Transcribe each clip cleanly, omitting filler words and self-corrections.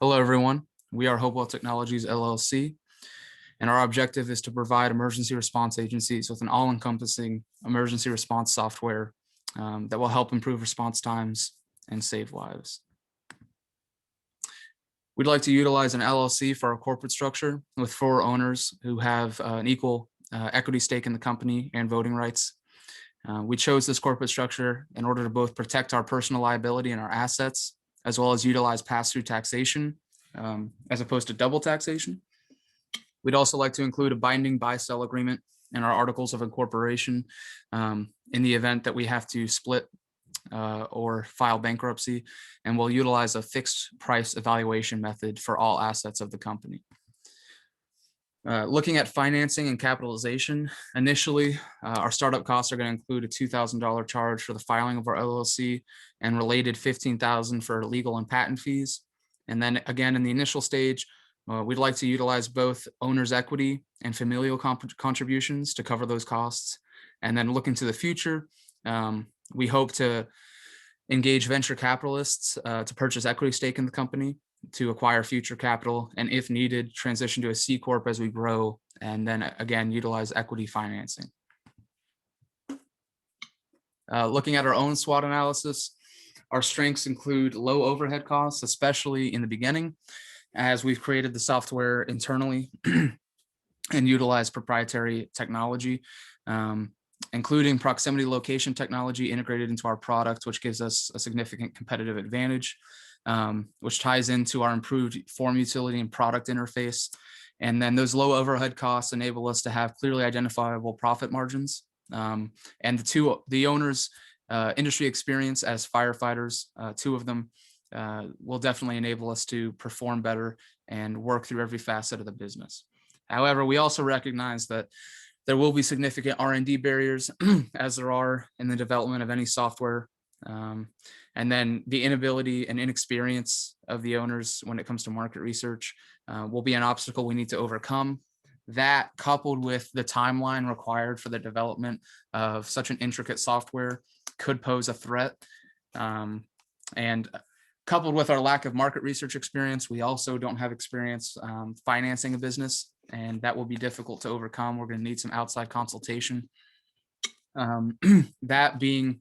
Hello, everyone. We are Hopewell Technologies, LLC, and our objective is to provide emergency response agencies with an all-encompassing emergency response software that will help improve response times and save lives. We'd like to utilize an LLC for our corporate structure with 4 owners who have an equal equity stake in the company and voting rights. We chose this corporate structure in order to both protect our personal liability and our assets, as well as utilize pass-through taxation as opposed to double taxation. We'd also like to include a binding buy-sell agreement in our articles of incorporation in the event that we have to split or file bankruptcy, and we'll utilize a fixed price evaluation method for all assets of the company. Looking at financing and capitalization, initially, our startup costs are going to include a $2,000 charge for the filing of our LLC and related $15,000 for legal and patent fees. And then again, in the initial stage, we'd like to utilize both owner's equity and familial contributions to cover those costs. And then looking to the future, we hope to engage venture capitalists to purchase equity stake in the company, to acquire future capital, and if needed, transition to a C Corp as we grow, and then again, utilize equity financing. Looking at our own SWOT analysis, our strengths include low overhead costs, especially in the beginning, as we've created the software internally and utilize proprietary technology, including proximity location technology integrated into our product, which gives us a significant competitive advantage. Which ties into our improved form utility and product interface. And then those low overhead costs enable us to have clearly identifiable profit margins. And the owners' industry experience as firefighters, 2 of them, will definitely enable us to perform better and work through every facet of the business. However, we also recognize that there will be significant R&D barriers as there are in the development of any software. And then the inability and inexperience of the owners when it comes to market research will be an obstacle we need to overcome. That, coupled with the timeline required for the development of such an intricate software, could pose a threat. And coupled with our lack of market research experience, we also don't have experience financing a business, and that will be difficult to overcome. We're going to need some outside consultation. That being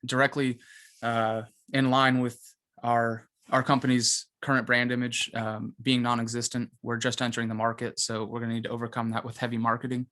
directly in line with our company's current brand image being non-existent. We're just entering the market, so we're going to need to overcome that with heavy marketing.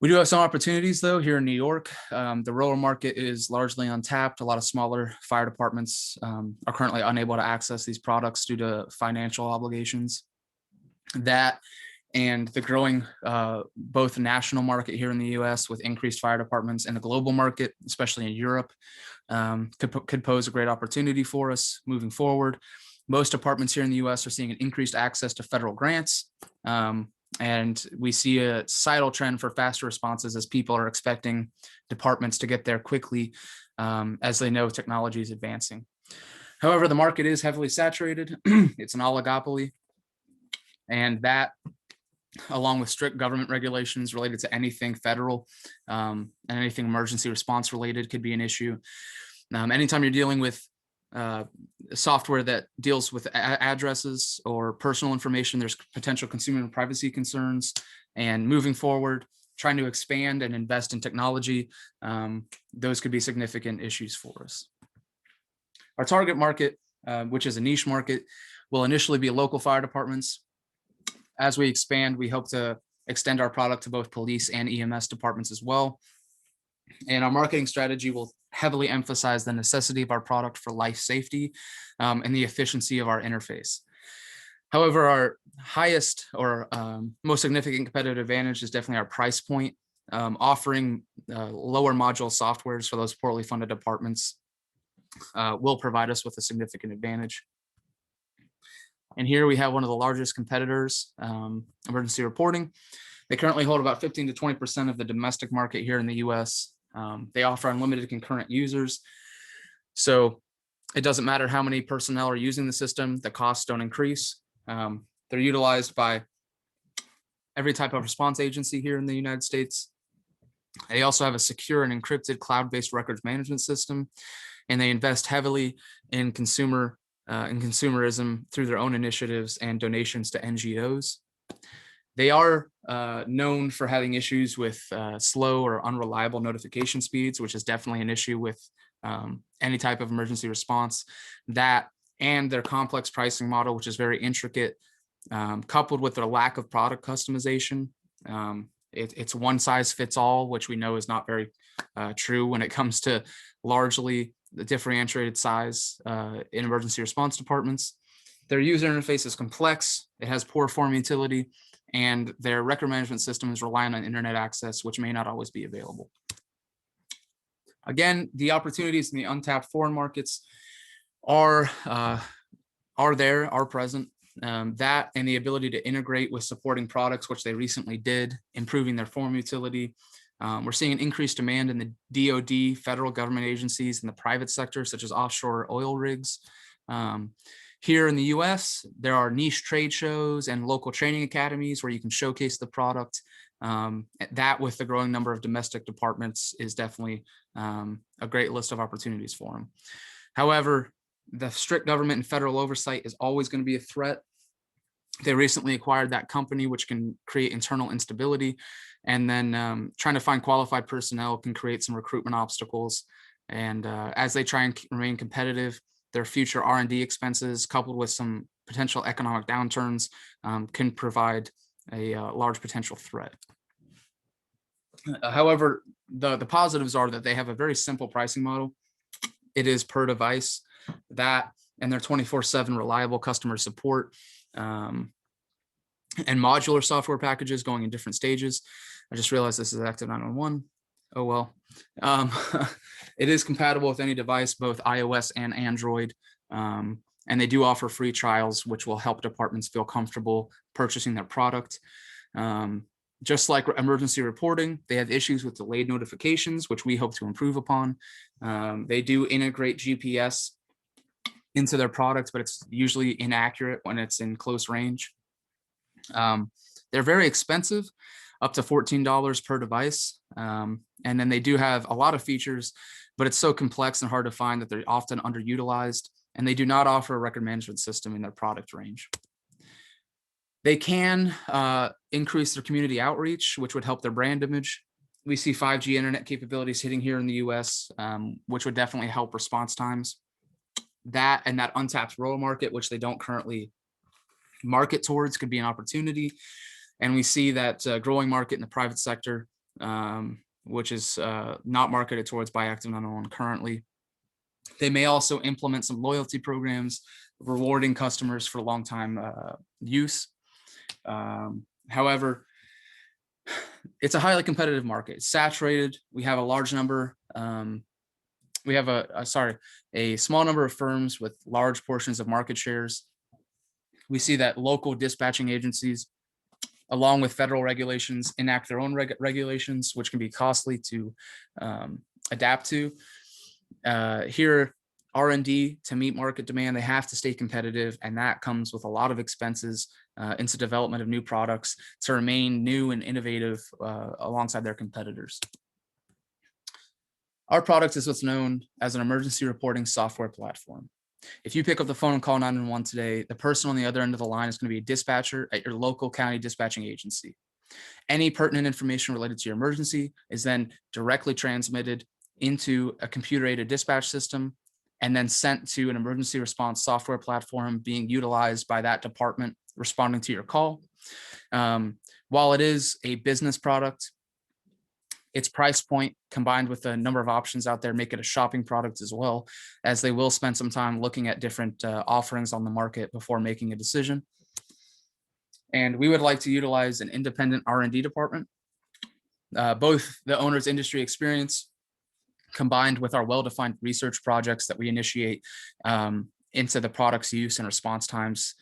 We do have some opportunities, though, here in New York. The rural market is largely untapped. A lot of smaller fire departments are currently unable to access these products due to financial obligations. That and the growing both national market here in the US with increased fire departments and the global market, especially in Europe, could pose a great opportunity for us moving forward. Most departments here in the US are seeing an increased access to federal grants. And we see a societal trend for faster responses as people are expecting departments to get there quickly as they know technology is advancing. However, the market is heavily saturated. It's an oligopoly. And that, along with strict government regulations related to anything federal and anything emergency response related, could be an issue. Anytime you're dealing with software that deals with addresses or personal information, there's potential consumer privacy concerns. And moving forward, trying to expand and invest in technology, those could be significant issues for us. Our target market, which is a niche market, will initially be local fire departments. As we expand, we hope to extend our product to both police and EMS departments as well. And our marketing strategy will heavily emphasize the necessity of our product for life safety and the efficiency of our interface. However, our highest or most significant competitive advantage is definitely our price point. Offering lower module softwares for those poorly funded departments will provide us with a significant advantage. And here we have one of the largest competitors, emergency reporting. They currently hold about 15 to 20% of the domestic market here in the US. They offer unlimited concurrent users. So it doesn't matter how many personnel are using the system, the costs don't increase. They're utilized by every type of response agency here in the United States. They also have a secure and encrypted cloud-based records management system, and they invest heavily in consumer and consumerism through their own initiatives and donations to NGOs. They are known for having issues with slow or unreliable notification speeds, which is definitely an issue with any type of emergency response. That and their complex pricing model, which is very intricate, coupled with their lack of product customization. It's one size fits all, which we know is not very true when it comes to largely the differentiated size in emergency response departments. Their user interface is complex, it has poor form utility, and their record management system is reliant on internet access, which may not always be available. Again, the opportunities in the untapped foreign markets are present. That and the ability to integrate with supporting products, which they recently did, improving their form utility. We're seeing an increased demand in the DoD, federal government agencies, and the private sector, such as offshore oil rigs. Here in the US, there are niche trade shows and local training academies where you can showcase the product. That, with the growing number of domestic departments, is definitely a great list of opportunities for them. However, the strict government and federal oversight is always going to be a threat. They recently acquired that company, which can create internal instability. And then trying to find qualified personnel can create some recruitment obstacles. And as they try and remain competitive, their future R&D expenses, coupled with some potential economic downturns, can provide a large potential threat. However, the positives are that they have a very simple pricing model. It is per device. That and their 24/7 reliable customer support and modular software packages going in different stages. I just realized this is Active 911. Oh, well. It is compatible with any device, both iOS and Android. And they do offer free trials, which will help departments feel comfortable purchasing their product. Just like emergency reporting, they have issues with delayed notifications, which we hope to improve upon. They do integrate GPS into their products, but it's usually inaccurate when it's in close range. They're very expensive, up to $14 per device. And then they do have a lot of features, but it's so complex and hard to find that they're often underutilized, and they do not offer a record management system in their product range. They can increase their community outreach, which would help their brand image. We see 5G internet capabilities hitting here in the US, which would definitely help response times. That and that untapped rural market, which they don't currently market towards, could be an opportunity. And we see that growing market in the private sector, which is not marketed towards by Active 911 currently. They may also implement some loyalty programs, rewarding customers for long time use. However, it's a highly competitive market. It's saturated. We have a large number. We have a small number of firms with large portions of market shares. We see that local dispatching agencies, along with federal regulations, enact their own regulations, which can be costly to adapt to. Here, R&D, to meet market demand, they have to stay competitive, and that comes with a lot of expenses into development of new products to remain new and innovative alongside their competitors. Our product is what's known as an emergency reporting software platform. If you pick up the phone and call 911 today, the person on the other end of the line is going to be a dispatcher at your local county dispatching agency. Any pertinent information related to your emergency is then directly transmitted into a computer-aided dispatch system and then sent to an emergency response software platform being utilized by that department responding to your call. While it is a business product, its price point combined with the number of options out there make it a shopping product as well, as they will spend some time looking at different offerings on the market before making a decision. And we would like to utilize an independent R&D department, both the owner's industry experience combined with our well-defined research projects that we initiate into the product's use and response times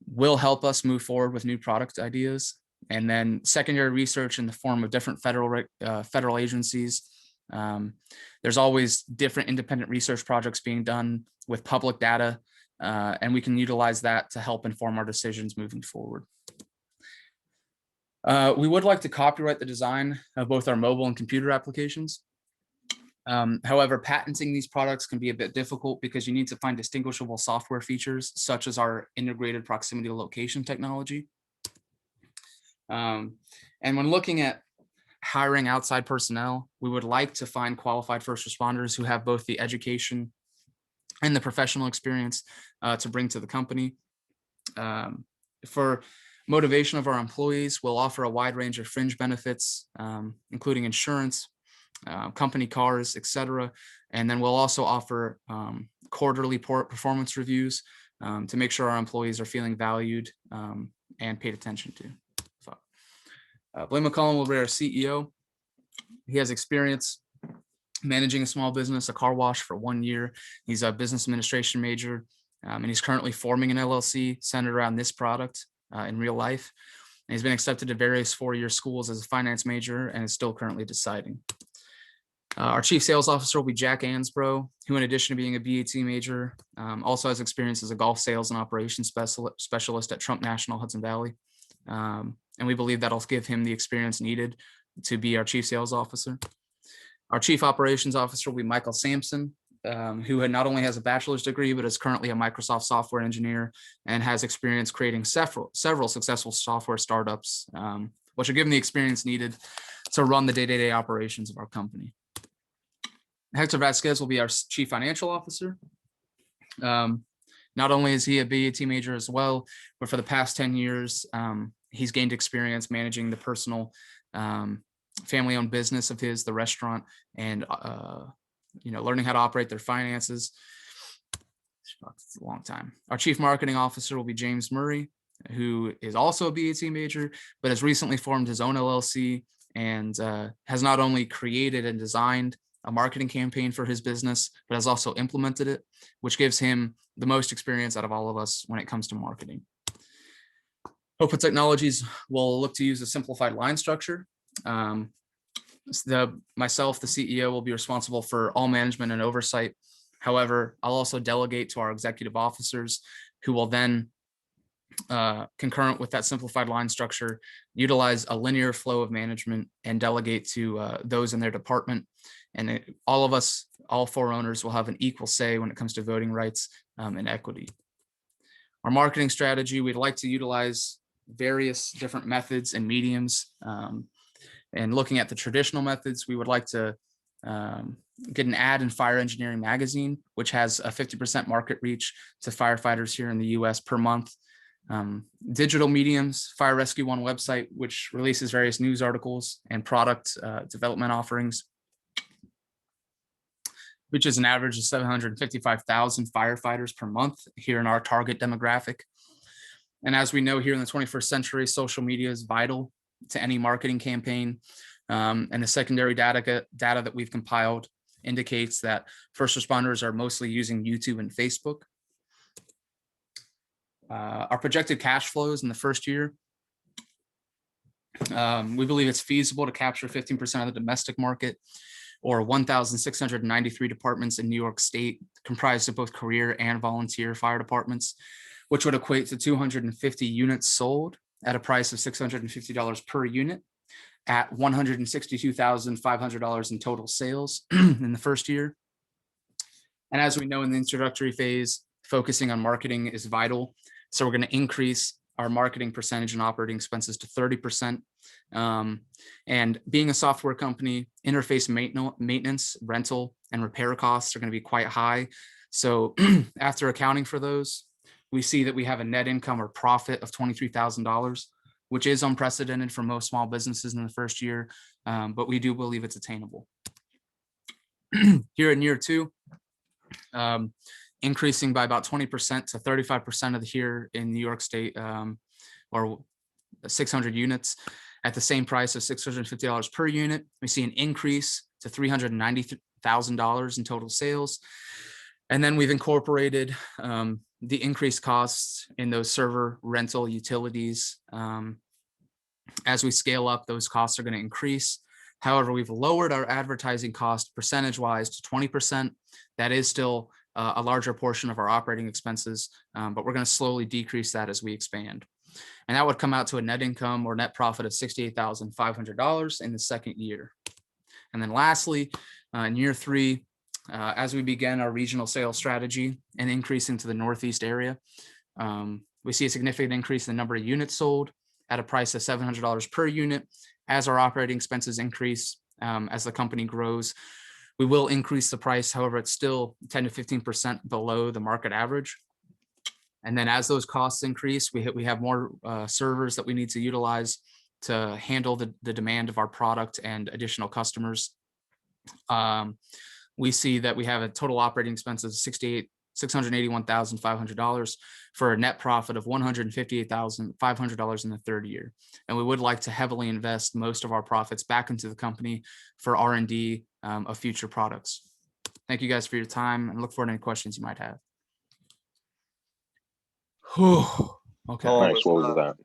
will help us move forward with new product ideas. And then secondary research in the form of different federal agencies. There's always different independent research projects being done with public data, and we can utilize that to help inform our decisions moving forward. We would like to copyright the design of both our mobile and computer applications. However, patenting these products can be a bit difficult because you need to find distinguishable software features, such as our integrated proximity location technology. And when looking at hiring outside personnel, we would like to find qualified first responders who have both the education and the professional experience to bring to the company. For motivation of our employees, we'll offer a wide range of fringe benefits, including insurance, company cars, etc. And then we'll also offer quarterly performance reviews to make sure our employees are feeling valued and paid attention to. So, Blaine McCollum will be our CEO. He has experience managing a small business, a car wash, for 1 year. He's a business administration major, and he's currently forming an LLC centered around this product in real life. And he's been accepted to various 4-year schools as a finance major and is still currently deciding. Our chief sales officer will be Jack Ansbro, who, in addition to being a BAT major, also has experience as a golf sales and operations specialist at Trump National Hudson Valley. And we believe that'll give him the experience needed to be our chief sales officer. Our chief operations officer will be Michael Sampson, who not only has a bachelor's degree, but is currently a Microsoft software engineer and has experience creating several successful software startups, which will give him the experience needed to run the day-to-day operations of our company. Hector Vasquez will be our chief financial officer. Not only is he a BAT major as well, but for the past 10 years, he's gained experience managing the personal family-owned business of his, the restaurant, and learning how to operate their finances. It's a long time. Our chief marketing officer will be James Murray, who is also a BAT major, but has recently formed his own LLC and has not only created and designed a marketing campaign for his business, but has also implemented it, which gives him the most experience out of all of us when it comes to marketing. Hopewell Technologies will look to use a simplified line structure. Myself, the CEO, will be responsible for all management and oversight. However, I'll also delegate to our executive officers, who will then, concurrent with that simplified line structure, utilize a linear flow of management and delegate to those in their department. And all of us, all 4 owners, will have an equal say when it comes to voting rights and equity. Our marketing strategy, we'd like to utilize various different methods and mediums. And looking at the traditional methods, we would like to get an ad in Fire Engineering Magazine, which has a 50% market reach to firefighters here in the US per month. Digital mediums, Fire Rescue One website, which releases various news articles and product development offerings, which is an average of 755,000 firefighters per month here in our target demographic. And as we know, here in the 21st century, social media is vital to any marketing campaign. And the secondary data that we've compiled indicates that first responders are mostly using YouTube and Facebook. Our projected cash flows in the first year, we believe it's feasible to capture 15% of the domestic market, or 1,693 departments in New York State, comprised of both career and volunteer fire departments, which would equate to 250 units sold at a price of $650 per unit, at $162,500 in total sales in the first year. And as we know, in the introductory phase, focusing on marketing is vital. So we're going to increase our marketing percentage and operating expenses to 30%. And being a software company, interface maintenance, rental, and repair costs are going to be quite high. So after accounting for those, we see that we have a net income or profit of $23,000, which is unprecedented for most small businesses in the first year, but we do believe it's attainable. Here in year 2, increasing by about 20% to 35% of the here in New York State, or 600 units at the same price of $650 per unit. We see an increase to $390,000 in total sales. And then we've incorporated the increased costs in those server rental utilities. As we scale up, those costs are going to increase. However, we've lowered our advertising cost percentage-wise to 20%. That is still a larger portion of our operating expenses, but we're going to slowly decrease that as we expand. And that would come out to a net income or net profit of $68,500 in the second year. And then lastly, In year 3, as we begin our regional sales strategy and increase into the Northeast area, we see a significant increase in the number of units sold at a price of $700 per unit. As our operating expenses increase, as the company grows, we will increase the price. However, it's still 10 to 15% below the market average. And then as those costs increase, we have more servers that we need to utilize to handle the demand of our product and additional customers. We see that we have a total operating expense of $681,500 for a net profit of $158,500 in the third year. And we would like to heavily invest most of our profits back into the company for R&D of future products. Thank you guys for your time, and look forward to any questions you might have. Okay. Nice. What was that?